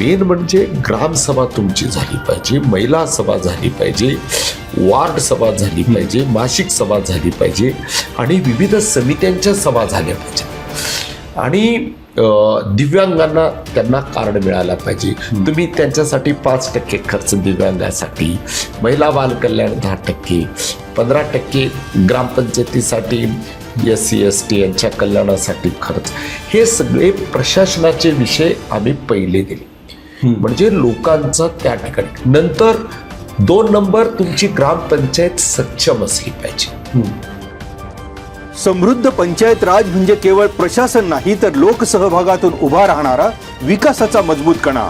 Main म्हणजे ग्रामसभा तुमची झाली पाहिजे, महिला सभा झाली पाहिजे, वार्ड सभा झाली पाहिजे, मासिक सभा झाली पाहिजे आणि विविध समित्यांच्या सभा झाल्या पाहिजेत. आणि दिव्यांगांना त्यांना कार्ड मिळायला पाहिजे. तुम्ही त्यांच्यासाठी 5% खर्च दिव्यांगासाठी, महिला बाल कल्याण 10%, 15% ग्रामपंचायतीसाठी, SC ST यांच्या कल्याणासाठी खर्च. हे सगळे प्रशासनाचे विषय आम्ही पहिले दिले. म्हणजे लोकांचा त्या ठिकाणी. नंतर 2 नंबर तुमची ग्रामपंचायत सक्षम असली पाहिजे. समृद्ध पंचायत राज म्हणजे केवळ प्रशासन नाही तर लोकसहभागातून उभा राहणारा विकासाचा मजबूत कणा.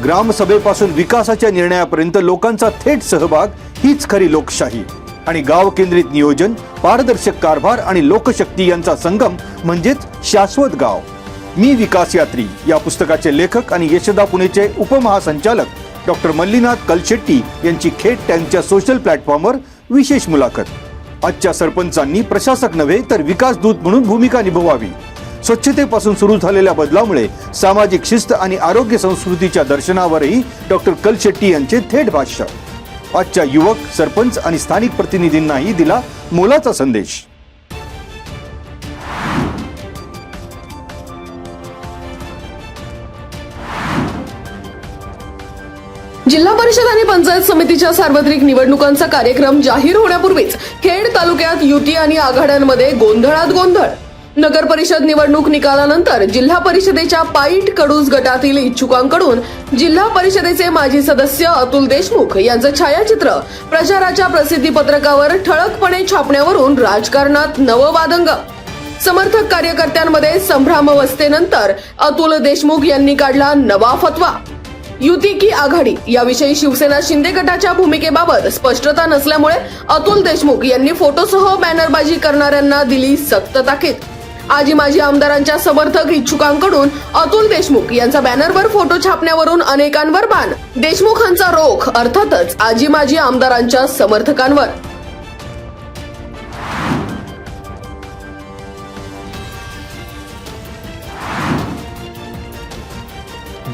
ग्रामसभेपासून विकासाच्या निर्णयापर्यंत लोकांचा थेट सहभाग हीच खरी लोकशाही. आणि गाव केंद्रित नियोजन, पारदर्शक कारभार आणि लोकशक्ती यांचा संगम म्हणजेच शाश्वत गाव. मी विकास यात्री या पुस्तकाचे लेखक आणि यशदा पुणेचे उपमहासंचालक डॉक्टर मल्लीनाथ कलशेट्टी यांची थेट त्यांच्या सोशल प्लॅटफॉर्मवर विशेष मुलाखत. आजच्या सरपंचांनी प्रशासक नव्हे तर विकास दूत म्हणून भूमिका निभवावी. स्वच्छतेपासून सुरू झालेल्या बदलामुळे सामाजिक शिस्त आणि आरोग्य संस्कृतीच्या दर्शनावरही डॉक्टर कलशेट्टी यांचे थेट भाष्य. आजच्या युवक, सरपंच आणि स्थानिक प्रतिनिधींनाही दिला मोलाचा संदेश. जिल्हा परिषद आणि पंचायत समितीच्या सार्वत्रिक निवडणुकांचा कार्यक्रम जाहीर होण्यापूर्वीच खेड तालुक्यात युती आणि आघाड्यांमध्ये गोंधळात गोंधळ. नगर परिषद निवडणूक निकालानंतर जिल्हा परिषदेच्या पाईट कडूस गटातील इच्छुकांकडून जिल्हा परिषदेचे माजी सदस्य अतुल देशमुख यांचं छायाचित्र प्रचाराच्या प्रसिद्धी पत्रकावर ठळकपणे छापण्यावरून राजकारणात नववादंग. समर्थक कार्यकर्त्यांमध्ये संभ्रामावस्थेनंतर अतुल देशमुख यांनी काढला नवा फतवा. युती की आघाडी याविषयी शिवसेना शिंदे गटाच्या भूमिकेबाबत स्पष्टता नसल्यामुळे अतुल देशमुख यांनी फोटोसह बॅनरबाजी करणाऱ्यांना दिली सक्त ताकीद. आजी माजी आमदारांच्या समर्थक इच्छुकांकडून अतुल देशमुख यांचा बॅनरवर फोटो छापण्यावरून अनेकांवर बाण. देशमुखांचा रोख अर्थातच आजी माजी आमदारांच्या समर्थकांवर.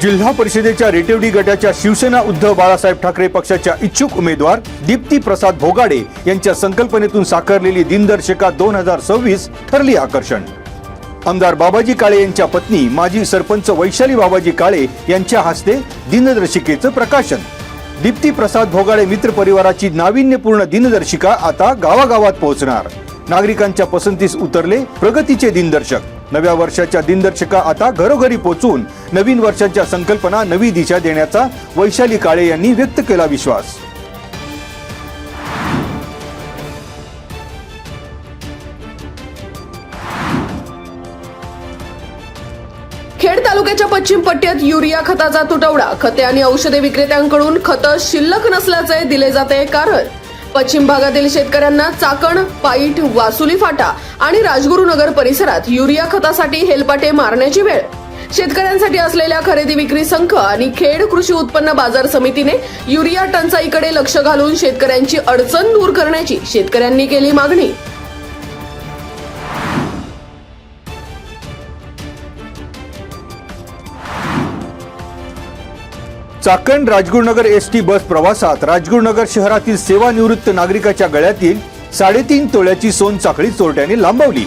जिल्हा परिषदेच्या रेटिवडी गटाच्या शिवसेना उद्धव बाळासाहेब ठाकरे पक्षाच्या इच्छुक उमेदवार दीप्ती प्रसाद भोगाडे यांच्या संकल्पनेतून साकारलेली दिनदर्शिका 2026 ठरली आकर्षण. आमदार बाबाजी काळे यांच्या पत्नी माजी सरपंच वैशाली बाबाजी काळे यांच्या हस्ते दिनदर्शिकेचं प्रकाशन. दीप्ती प्रसाद भोगाडे मित्र परिवाराची नाविन्यपूर्ण दिनदर्शिका आता गावागावात पोहोचणार. नागरिकांच्या पसंतीस उतरले प्रगतीचे दिनदर्शक. नव्या वर्षाच्या दिनदर्शिका आता घरोघरी पोहोचून नवीन वर्षाच्या संकल्पना नवी दिशा देण्याचा वैशाली काळे यांनी व्यक्त केला विश्वास. खेड तालुक्याच्या पश्चिम पट्ट्यात युरिया खताचा तुटवडा. खते आणि औषधे विक्रेत्यांकडून खतं शिल्लक नसल्याचे दिले जाते कारण. पश्चिम भागातील शेतकऱ्यांना चाकण, पाईट, वासुली फाटा आणि राजगुरुनगर परिसरात युरिया खतासाठी हेलपाटे मारण्याची वेळ. शेतकऱ्यांसाठी असलेल्या खरेदी विक्री संघ आणि खेड कृषी उत्पन्न बाजार समितीने युरिया टंचाईकडे लक्ष घालून शेतकऱ्यांची अडचण दूर करण्याची शेतकऱ्यांनी केली मागणी. चाकण राजगुरुनगर ST बस प्रवासात राजगुरुनगर शहरातील सेवानिवृत्त नागरिकाच्या गळ्यातील 3.5 तोळ्याची सोनचाकळी चोरट्याने लांबवली.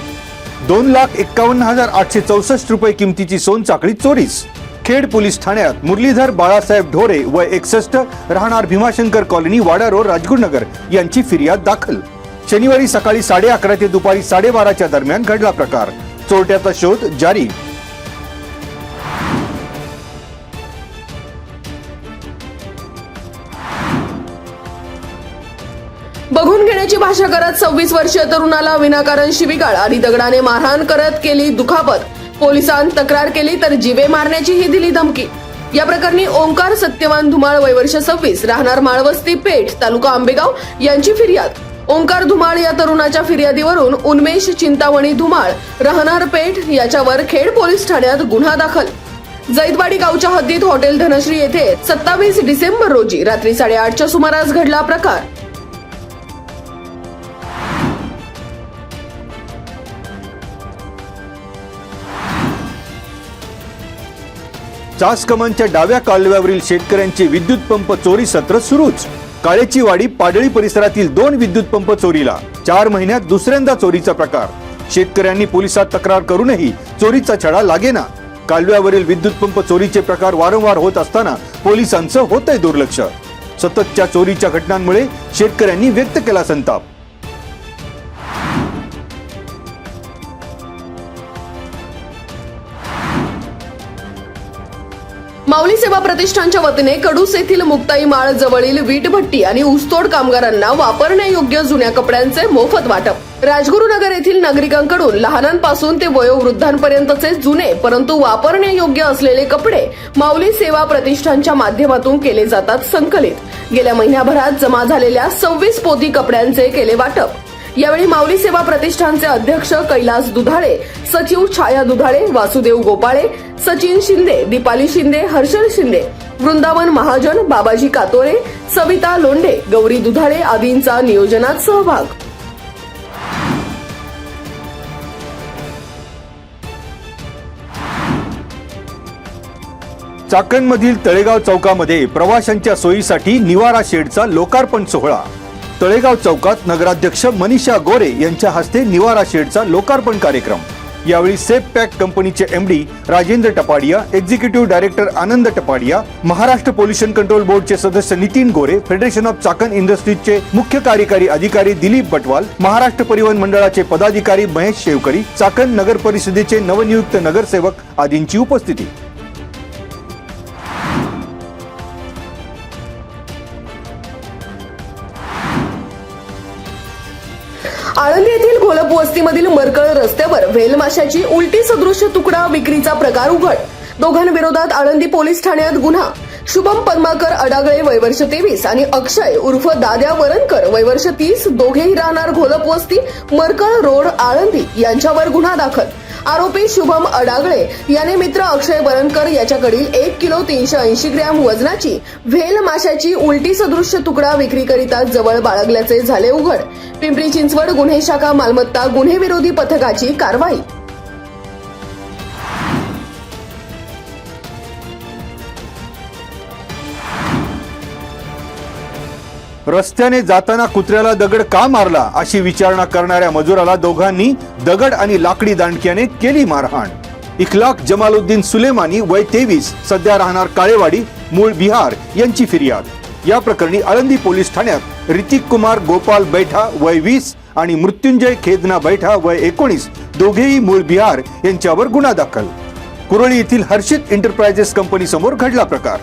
2,51,864 रुपये किमतीची सोनचाकळी चोरीस. खेड पोलीस ठाण्यात मुरलीधर बाळासाहेब ढोरे वय 61 राहणार भीमाशंकर कॉलनी वाडा रोड राजगुरुनगर यांची फिर्याद दाखल. शनिवारी सकाळी 11:30 ते दुपारी 12:30 दरम्यान घडला प्रकार. चोरट्याचा शोध जारी. बघून घेण्याची भाषा करत 26 वर्षीय तरुणाला विनाकारण शिवीगाळ आणि दगडाने मारहाण करत केली दुखापत. पोलिसांत तक्रार केली तर जीवे मारण्याचीही दिली धमकी. या प्रकरणी ओंकार सत्यवान धुमाळ वय वर्ष 26 राहणार माळवस्ती पेठ तालुका आंबेगाव यांची फिर्याद. ओंकार धुमाळ या तरुणाच्या फिर्यादीवरून उन्मेष चिंतामणी धुमाळ राहणार पेठ याच्यावर खेड पोलीस ठाण्यात गुन्हा दाखल. जैदवाडी गावच्या हद्दीत हॉटेल धनश्री येथे 27 डिसेंबर रोजी रात्री 8:30च्या सुमारास घडला प्रकार. चासकमांच्या डाव्या कालव्यावरील शेतकऱ्यांचे विद्युत पंप चोरी सत्र सुरूच. काळेची वाडी पाडळी परिसरातील 2 विद्युत पंप चोरीला. 4 महिन्यात दुसऱ्यांदा चोरीचा प्रकार. शेतकऱ्यांनी पोलिसात तक्रार करूनही चोरीचा छडा लागेना. कालव्यावरील विद्युत पंप चोरीचे प्रकार वारंवार होत असताना पोलिसांचं होतंय दुर्लक्ष. सततच्या चोरीच्या घटनांमुळे शेतकऱ्यांनी व्यक्त केला संताप. माऊली सेवा प्रतिष्ठानच्या वतीने कडूस येथील मुक्ताई माळ जवळील वीटभट्टी आणि ऊसतोड कामगारांना वापरण्यायोग्य जुन्या कपड्यांचे मोफत वाटप. राजगुरुनगर येथील नागरिकांकडून लहानांपासून ते वयोवृद्धांपर्यंतचे जुने परंतु वापरण्यायोग्य असलेले कपडे माऊली सेवा प्रतिष्ठानच्या माध्यमातून केले जातात संकलित. गेल्या महिन्याभरात जमा झालेल्या 26 पोती कपड्यांचे केले वाटप. यावेळी माऊली सेवा प्रतिष्ठानचे अध्यक्ष कैलास दुधाळे, सचिव छाया दुधाळे, वासुदेव गोपाळे, सचिन शिंदे, दीपाली शिंदे, हर्षल शिंदे, वृंदावन महाजन, बाबाजी कातोरे, सविता लोंढे, गौरी दुधाळे आदींचा नियोजनात सहभाग. चाकणमधील तळेगाव चौकामध्ये प्रवाशांच्या सोयीसाठी निवारा शेडचा लोकार्पण सोहळा. तळेगाव चौकात नगराध्यक्ष मनीषा गोरे यांच्या हस्ते निवारा शेडचा लोकार्पण कार्यक्रम. यावेळी सेफ पॅक कंपनीचे एमडी राजेंद्र टपाडिया, एक्झिक्युटिव्ह डायरेक्टर आनंद टपाडिया, महाराष्ट्र पोल्युशन कंट्रोल बोर्डचे सदस्य नितीन गोरे, फेडरेशन ऑफ चाकण इंडस्ट्रीजचे मुख्य कार्यकारी अधिकारी दिलीप बटवाल, महाराष्ट्र परिवहन मंडळाचे पदाधिकारी महेश शेवकरी, चाकण नगर परिषदेचे नवनियुक्त नगरसेवक आदींची उपस्थिती. आळंदी येथील घोलप वस्तीमधील मरकळ रस्त्यावर वेलमाशाची उलटी सदृश्य तुकडा विक्रीचा प्रकार उघड. दोघांविरोधात आळंदी पोलीस ठाण्यात गुन्हा. शुभम पद्माकर अडागळे वयवर्ष 23 आणि अक्षय उर्फ दाद्या वरणकर वयवर्ष 30 दोघेही राहणार घोलप वस्ती मरकळ रोड आळंदी यांच्यावर गुन्हा दाखल. आरोपी शुभम अडागळे याने मित्र अक्षय वरणकर याच्याकडील 1 किलो 380 ग्रॅम वजनाची व्हेल माशाची उलटी सदृश्य तुकडा विक्रीकरिता जवळ बाळगल्याचे झाले उघड. पिंपरी चिंचवड गुन्हे शाखा मालमत्ता गुन्हे विरोधी पथकाची कारवाई. रस्त्याने जाताना कुत्र्याला दगड का मारला अशी विचारणा करणाऱ्या मजुराला दोघांनी दगड आणि लाकडी दांडक्याने केली मारहाण. इखलाक जमालुद्दीन सुलेमानी वय 23 सध्या राहणार काळेवाडी मूळ बिहार यांची फिर्याद. या प्रकरणी आळंदी पोलीस ठाण्यात ऋतिक कुमार गोपाल बैठा वय 20 आणि मृत्युंजय खेदना बैठा वय 19 दोघेही मूळ बिहार यांच्यावर गुन्हा दाखल. कुरळी येथील हर्षित एंटरप्राइजेस कंपनी समोर घडला प्रकार.